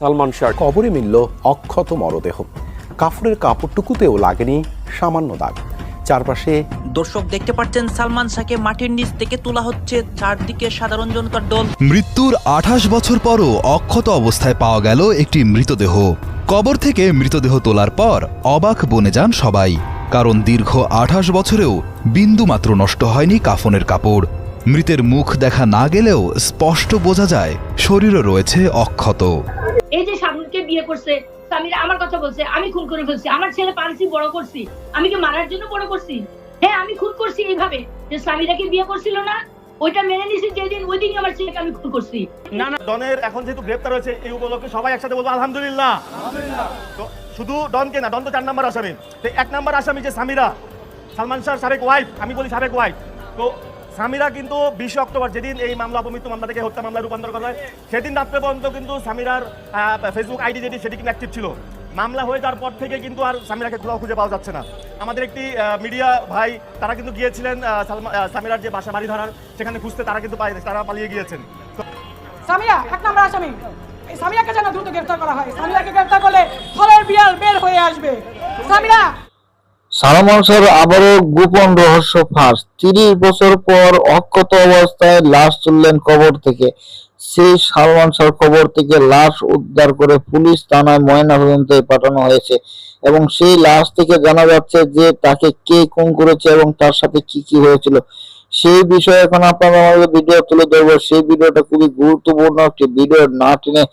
সালমান শাহ কবরে মিলল অক্ষত মরদেহ, কাফনের কাপড়টুকুতেও লাগেনি সামান্য দাগ। চারপাশে দর্শক দেখতে পাচ্ছেন সালমান শাহকে মাটির নিচ থেকে তোলা হচ্ছে, চারদিকে সাধারণ জনতার দল। মৃত্যুর 28 বছর পরও অক্ষত অবস্থায় পাওয়া গেল একটি মৃতদেহ। কবর থেকে মৃতদেহ তোলার পর অবাক বনে যান সবাই, কারণ দীর্ঘ 28 বছরেও বিন্দুমাত্র নষ্ট হয়নি কাফনের কাপড়। মৃতের মুখ দেখা না গেলেও স্পষ্ট বোঝা যায় শরীরে রয়েছে অক্ষত। এই যে শাবনূরকে বিয়ে করছে, সামিরা আমার কথা বলছে আমি খুন করে ফেলছি, আমার ছেলে পালছি বড় করছি, আমি কি মারার জন্য বড় করছি? হ্যাঁ, আমি খুন করছি এইভাবে যে সামিরাকে বিয়ে করছিল না, ওইটা মেনে নিছি যেদিন, ওই দিনই আমার ছেলেকে আমি খুন করছি। না ডনের এখন যেহেতু গ্রেফতার হয়েছে, এই উপলক্ষে সবাই একসাথে বলবো আলহামদুলিল্লাহ। তো শুধু ডনকে না, ডন তো 4 নম্বর আসামি, তো 1 নম্বর আসামি যে সামিরা, সালমান শাহর সাবেক ওয়াইফ, আমি বলি সাবেক ওয়াইফ। তো সামিরা কিন্তু 20 অক্টোবর যেদিন এই মামলা অপমৃত্যু মামলা থেকে হত্যা মামলা রূপান্তর করা হয়, সেদিন রাত্রে পর্যন্ত কিন্তু সামিরার ফেসবুক আইডি সেটি কিন্তু অ্যাক্টিভ ছিল। মামলা হয়ে যাওয়ার পর থেকে কিন্তু আর সামিরাকে কোথাও খুঁজে পাওয়া যাচ্ছে না। আমাদের একটি মিডিয়া ভাই তারা কিন্তু গিয়েছিলেন সামিরার যে বাসা বাড়ি ধরার, সেখানে খুঁজতে, তারা কিন্তু তারা পালিয়ে গিয়েছেন। সামিরা 1 নম্বর আসামি, এই সামিরাকে যেন দ্রুত গ্রেফতার করা হয়। সামিরাকে গ্রেফতার করলে থলের বিড়াল বের হয়ে আসবে। সামিরা সালমান শাহর আবারও গোপন রহস্য ফাঁস। 30 বছর পর অক্ষত অবস্থায় লাশ তুললেন কবর থেকে। সেই সালমান শাহর কবর থেকে লাশ উদ্ধার করে পুলিশ থানায় ময়নাতদন্তে পাঠানো হয়েছে এবং সেই লাশ থেকে জানা যাচ্ছে যে তাকে কে খুন করেছে এবং তার সাথে কি কি হয়েছিল। সেই বিষয়ে এখন আপনারা আমাদের ভিডিও তুলে ধরবো। সেই ভিডিওটা খুবই গুরুত্বপূর্ণ একটি ভিডিও, না টেনে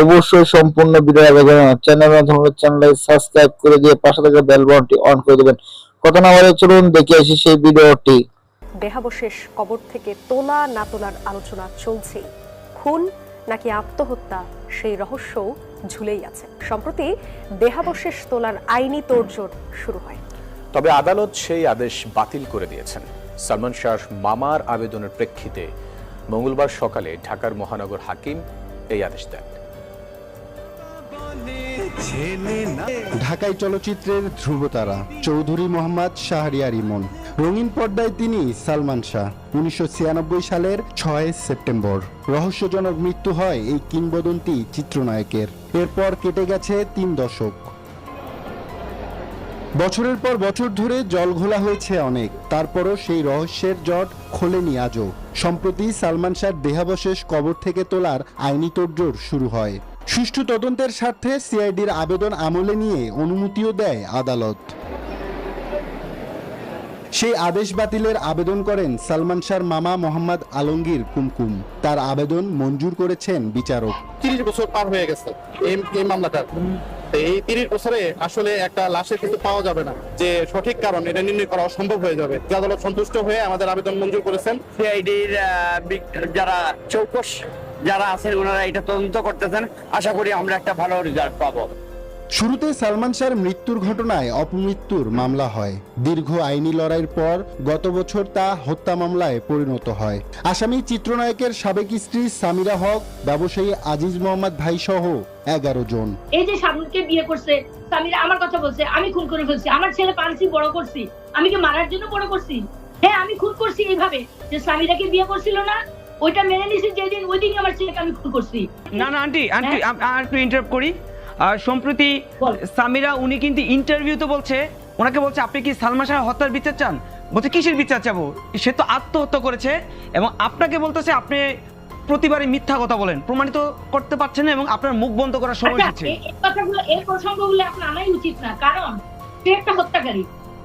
অবশ্যই সম্পূর্ণ ভিডিও দেখবেন। চ্যানেলে সাবস্ক্রাইব করে দিয়ে পাশে থাকা বেল বাটনটি অন করে দিবেন। কথা না বলে চলুন দেখে আসি সেই ভিডিওটি। দেহাবশেষ কবর থেকে তোলা না তোলার আলোচনা চলছে। খুন নাকি আত্মহত্যা, সেই রহস্যও ঝুলেই আছে। সম্প্রতি দেহাবশেষ তোলার আইনি তোড়জোড় শুরু হয়, তবে আদালত সেই আদেশ বাতিল করে দিয়েছেন। সালমান শাহর মামার আবেদনের প্রেক্ষিতে মঙ্গলবার সকালে ঢাকার মহানগর হাকিম এই আদেশ দেন। ঢাকাই চলচ্চিত্রের ধ্রুবতারা চৌধুরী মোহাম্মদ শাহরিয়ার ইমন। রঙিন পর্দায় তিনি সালমান শাহ। 1996 সালের 6 সেপ্টেম্বর রহস্যজনক মৃত্যু হয় এই কিংবদন্তি চিত্রনায়কের। এরপর কেটে গেছে 3 দশক। বছরের পর বছর ধরে জল ঘোলা হয়েছে অনেক, তারপরও সেই রহস্যের জট খোলেনি আজও। সম্প্রতি সালমান শাহর দেহাবশেষ কবর থেকে তোলার আইনি তোড়জোড় শুরু হয়। সুষ্ঠু তদন্তের স্বার্থে সিআইডির আবেদন আমলে নিয়ে অনুমতিও দেয় আদালত। সেই আদেশ বাতিলের আবেদন করেন সালমান শাহর মামা মোহাম্মদ আলমগীর কুমকুম। তার আবেদন মঞ্জুর করেছেন বিচারক। 30 বছর পার হয়ে গেছে এই মামলাটা। এই 30 বছরে আসলে একটা লাশের কিছু পাওয়া যাবে না, যে সঠিক কারণ এটা নির্ণয় করা অসম্ভব হয়ে যাবে। আদালত সন্তুষ্ট হয়ে আমাদের আবেদন মঞ্জুর করেছেন। সিআইডির যারা চৌকস যারা আছেন ওনারা এটা তদন্ত করতেছেন, আশা করি আমরা একটা ভালো রেজাল্ট পাবো। শুরুতে সালমান শাহর মৃত্যুর ঘটনায় অপমৃত্যুর মামলা হয়। দীর্ঘ আইনি লড়াইয়ের পর গত বছর তা হত্যা মামলায় পরিণত হয়। আসামি চিত্রনায়কের সাবেক স্ত্রী সামিরা হক, ব্যবসায়ী আজিজ মোহাম্মদ ভাই সহ 11 জন। এই যে শাবনূরকে বিয়ে করছে, সামিরা আমার কথা বলছে আমি খুন করে ফেলছি, আমার ছেলে পালছি বড় করছি, আমি কি মারার জন্য বড় করছি? হ্যাঁ, আমি খুন করছি এইভাবে যে সামিরাকে বিয়ে করছিল না, ওইটা মেনে নিছি যেদিন, ওই দিনই আমার ছেলেকে আমি খুন করছি। না আন্টি একটু ইন্টারাপ্ট করি। সম্প্রতি সামিরা উনি কিন্তু ইন্টারভিউতে বলছে, ওনাকে বলছে আপনি কি সালমান শাহ হত্যার বিচার চান? বলছে কিসের বিচার চাবো, সে তো আত্মহত্যা করেছে। এবং আপনাকে বলতেছে আপনি প্রতিবারই মিথ্যা কথা বলেন, প্রমাণিত করতে পারছেন না এবং আপনার মুখ বন্ধ করার সময় এসেছে। এই কথাগুলো, এই প্রসঙ্গগুলো এখন আনাই উচিত না, কারণ সে একটা হত্যাকারী,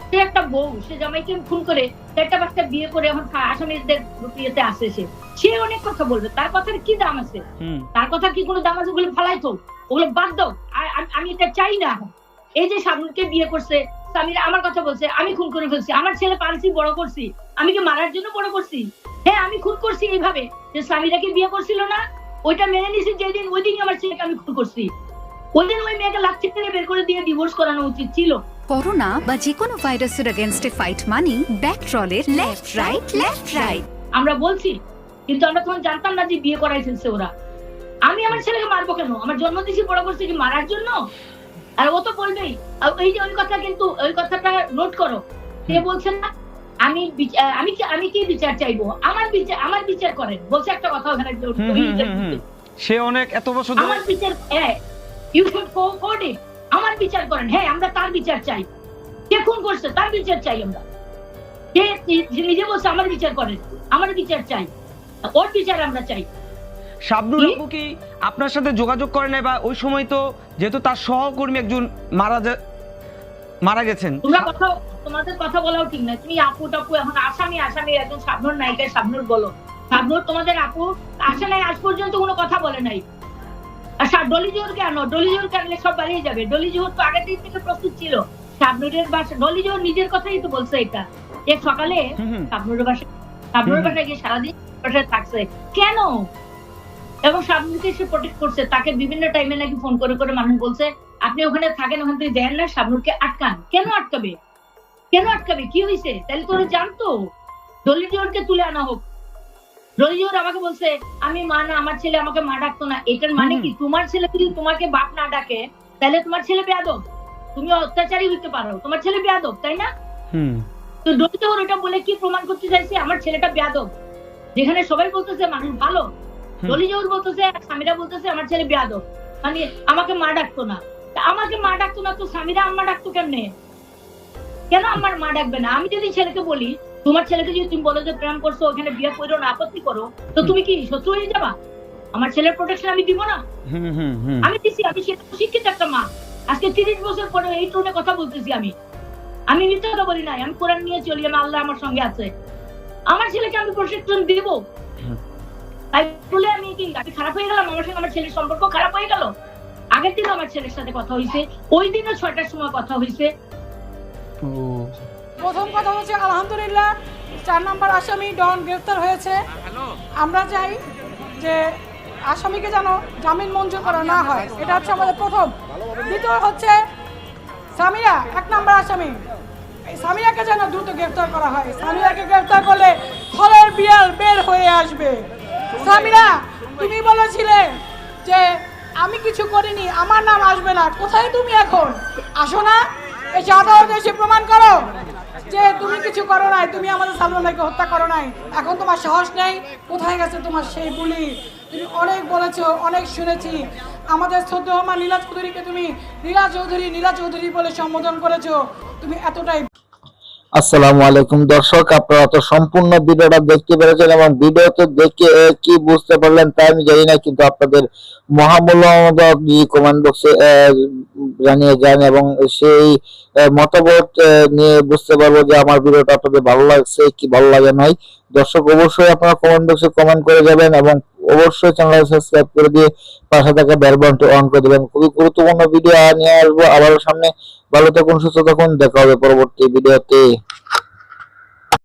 সে একটা বউ, সে জামাইকে খুন করে একটা বাচ্চা বিয়ে করে এখন আসামিদের বিয়েতে আসে, সে অনেক কথা বলবে, তার কথার কি দাম আছে? তার কথা কি কোনো দাম আছে? ওগুলো ফালাই তো, ওগুলো বাদ দাও। আমি এটা চাই না। এই যে শাবনূরকে বিয়ে করছে, সামিরা আমার কথা বলছে আমি খুন করে ফেলছি, আমার ছেলে পালছি বড় করছি, আমি কি মারার জন্য বড় করছি? হ্যাঁ, আমি খুন করছি এইভাবে যে সামিরাকে বিয়ে করছিল না, ওইটা মেনে নিছি যেদিন, ওই দিনই আমার ছেলেকে আমি খুন করছি। ওই দিন ওই মেয়েকে লাঠি মেরে বের করে দিয়ে ডিভোর্স করানো উচিত ছিল। করোনা বা যে কোনো ভাইরাসের এগেইনস্টে ফাইট মানি ব্যাকট্রলের লেফট রাইট। আমরা বলছি, কিন্তু আমরা তখন জানতাম না যে বিয়ে করাই ফেলছে ওরা। আমি আমার ছেলেকে মারবো কেন? আমার জন্ম দিয়েছি বড় করছি কি মারার জন্য? আর ও তো বলবেই। এই যে ওই কথা, কিন্তু ওই কথাটা নোট করো, সে বলছে না আমি কি বিচার চাইবো, আমার বিচার করেন বলছে একটা কথা ওখানে। সে অনেক এত বছর আমার বিচার, ইউ শুড ফরওয়ার্ড ইট। আমার বিচার করেন, হ্যাঁ আমরা তার বিচার চাই, কে খুন করছে তার বিচার চাই আমরা। যে নিজে বলছে আমার বিচার করেন, আমার বিচার চাই, ওর বিচার আমরা চাই। শাবনুর আপু কি আপনার সাথে যোগাযোগ করে নাই, বা ওই সময় তো যেহেতু তার সহকর্মী একজন মারা গেছেন, তোমাদের কথা বলাও ঠিক না। তুমি আপু টাপু, এখন আসামি একজন শাবনুর নায়িকা শাবনুর বলো। শাবনুর তোমাদের আপু আসে নাই, আজ পর্যন্ত কোনো কথা বলে নাই। আচ্ছা ডলি জোহর কেন? ডলি জোহর কেন সব বাড়িয়ে যাবে? ডলি জোহর তো আগের দিন থেকে প্রস্তুত ছিল শাবনুরের বাসা। ডলি জোহর নিজের কথাই তো বলছে এটা, যে সকালে শাবনুরের বাসায় গিয়ে সারাদিন বাসায় থাকছে কেন, এবং শাবনুরকে সে প্রোটেক্ট করছে। তাকে বিভিন্ন টাইমে নাকি ফোন করে করে মানুষ বলছে আপনি ওখানে থাকেন, ওখান থেকে দেন না, শাবনুরকে আটকান। কেন আটকাবে? কি হয়েছে? তাহলে তোরা জানতো ডলি জোহরকে তুলে আনা হোক। ডলি জোহর আমাকে বলছে আমি মা না, আমার ছেলে আমাকে মা ডাকতো না। এটার মানে কি? তোমার ছেলে যদি তোমাকে বাপ না ডাকে তাহলে তোমার ছেলে বেয়াদব, তুমি অত্যাচারী হইতে পারো, তোমার ছেলে বেয়াদব, তাই না? তো ডলি জোহর ওটা বলে কি প্রমাণ করতে চাইছে? আমার ছেলেটা বেয়াদব, যেখানে সবাই বলতেছে মানুষ ভালো। ডলি জোহর বলতেছে, সামিরা বলতেছে আমার ছেলে বেয়াদব, মানে আমাকে মা ডাকতো না। আমাকে মা ডাকতো না তো সামিরা আম্মা ডাকতো কেমনে? কেন আমার মা ডাকবে না? আমি যদি ছেলেকে বলি, তোমার ছেলেকে যদি তুমি বলো যে প্রেম করছো, ওখানে বিয়ে করো না, আপত্তি করো, তো তুমি কি শত্রু হয়ে যাবা? আমার ছেলের প্রোটেকশন আমি দিব না? আমি দিছি, আমি শিক্ষিত একটা মা। আজকে 30 বছর পরে এই টোনে কথা বলতেছি। আমি মিথ্যা কথা বলি নাই, আমি কোরআন নিয়ে চলি, আমি আল্লাহ আমার সঙ্গে আছে। আমার ছেলেকে আমি প্রোটেকশন দিব, তাই বলে আমি কি খারাপ হয়ে গেলাম? আমার সঙ্গে আমার ছেলের সম্পর্ক খারাপ হয়ে গেল? আগের দিনও আমার ছেলের সাথে কথা হয়েছে, ওই দিনও 6টার সময় কথা হয়েছে। প্রথম কথা হচ্ছে আলহামদুলিল্লাহ 4 নম্বর আসামি ডন গ্রেফতার হয়েছে। আমরা চাই যে আসামিকে যেন জামিন মঞ্জুর করা না হয়, এটা হচ্ছে আমাদের প্রথম। দ্বিতীয় হচ্ছে সামিরা 1 নম্বর আসামি, এই সামিরাকে যেন দ্রুত গ্রেফতার করা হয়। সামিরাকে গ্রেফতার করলে ফলের বিয়াল বের হয়ে আসবে। সামিরা তুমি বলেছিলে যে আমি কিছু করিনি, আমার নাম আসবে না, কোথায় তুমি এখন? আসো না, এই আদালতে এসে প্রমাণ করো যে তুমি কিছু করো নাই, তুমি আমাদের সালমান ভাইকে হত্যা করো নাই। এখন তোমার সাহস নেই, কোথায় গেছে তোমার সেই বুলি? তুমি অনেক বলেছো, অনেক শুনেছি। আমাদের শ্রদ্ধেয় মা নীলা চৌধুরীকে তুমি নীলা চৌধুরী বলে সম্বোধন করেছো, তুমি এতটাই। আসসালামু আলাইকুম দর্শক, আপনারা তো সম্পূর্ণ ভিডিওটা দেখতে পেরেছেন এবং ভিডিওতে দেখে কি বুঝতে পারলেন তা আমি জানি না, কিন্তু আপনাদের মহামূল্যবান কমেন্ট বক্সে জানিয়ে যান এবং সেই মতামত নিয়ে বুঝতে পারবো যে আমার ভিডিওটা আপনাদের ভালো লাগছে কি ভালো লাগে নাই। দর্শক অবশ্যই আপনারা কমেন্ট বক্সে কমেন্ট করে যাবেন এবং অবশ্যই চ্যানেল সাবস্ক্রাইব করে দিয়ে পাশে থাকা বেল বাটনটি অন করে দেবেন। খুবই গুরুত্বপূর্ণ ভিডিও নিয়ে আসবো আবারও সামনে। ভালো থাকুন, সুস্থ থাকুন, দেখা হবে পরবর্তী ভিডিওতে।